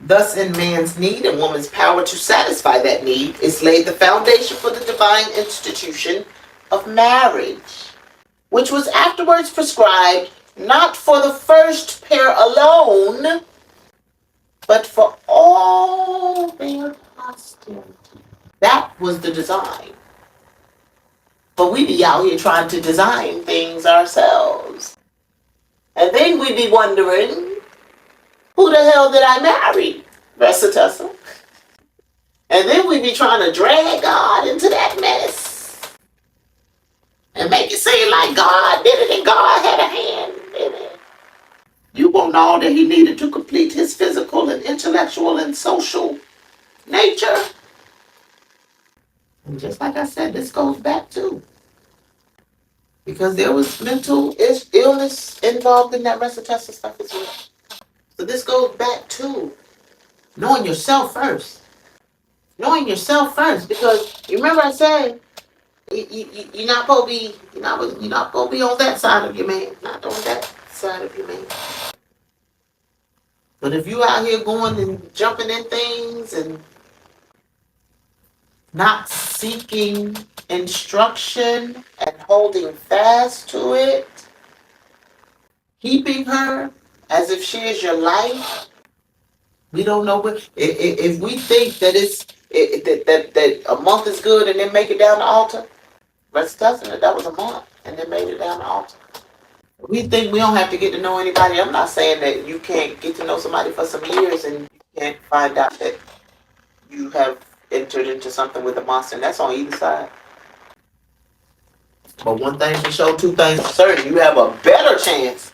Thus, in man's need and woman's power to satisfy that need is laid the foundation for the divine institution of marriage, which was afterwards prescribed not for the first pair alone, but for all their posterity. That was the design. But we be out here trying to design things ourselves. And then we be wondering, who the hell did I marry? Versatessa. And then we be trying to drag God into that mess. And make it seem like God did it and God had a hand in it. You want all that he needed to complete his physical and intellectual and social nature. And just like I said, this goes back to, because there was mental illness involved in that Versatessa stuff as well. So this goes back to knowing yourself first. Knowing yourself first, because you remember I said you're not supposed to be you're not supposed to be on that side of your man, not on that side of your man. But if you out here going and jumping in things and not seeking instruction and holding fast to it, keeping her as if she is your life, we don't know what. If we think that that a month is good and then make it down the altar, rest doesn't it? That was a month and then made it down the altar. We think we don't have to get to know anybody. I'm not saying that you can't get to know somebody for some years and you can't find out that you have entered into something with a monster, and that's on either side. But one thing for sure, two things for certain, you have a better chance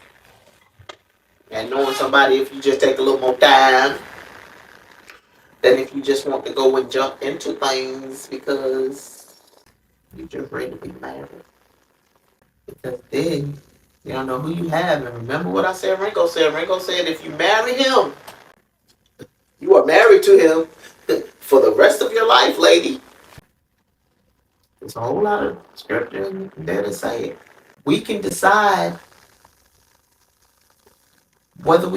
at knowing somebody if you just take a little more time than if you just want to go and jump into things because you just ready to be married. Because then you don't know who you have. And remember what I said, Ringo said? Ringo said if you marry him, you are married to him for the rest of your life, lady. There's a whole lot of scripture there to say it. We can decide whether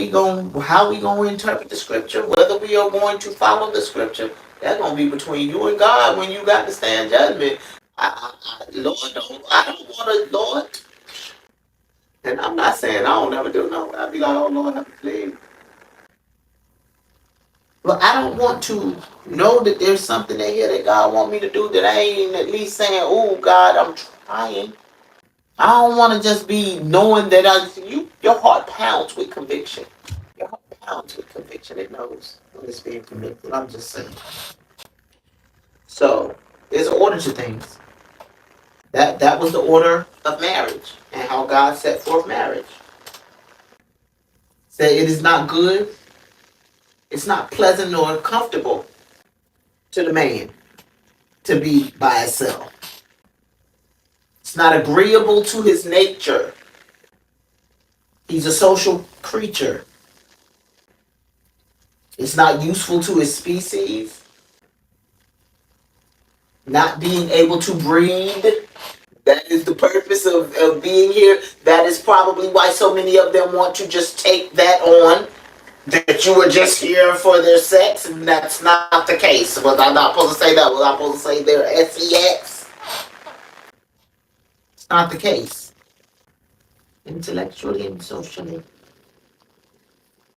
how we gonna interpret the scripture, whether we are going to follow the scripture. That's gonna be between you and God when you got to stand judgment. Lord, I don't want to, Lord. And I'm not saying I don't ever do no. I'll be like, oh Lord, help me please. But I don't want to know that there's something in here that God want me to do that I ain't at least saying, oh God, I'm trying. I don't want to just be knowing that your heart pounds with conviction. Your heart pounds with conviction. It knows when it's being convicted. I'm just saying. So there's an order to things. That was the order of marriage and how God set forth marriage. Say it is not good. It's not pleasant nor comfortable to the man to be by itself. It's not agreeable to his nature. He's a social creature. It's not useful to his species. Not being able to breed. That is the purpose of being here. That is probably why so many of them want to just take that on. That you were just here for their sex, and that's not the case. Was I not supposed to say that? Was I supposed to say their sex? It's not the case. Intellectually and socially.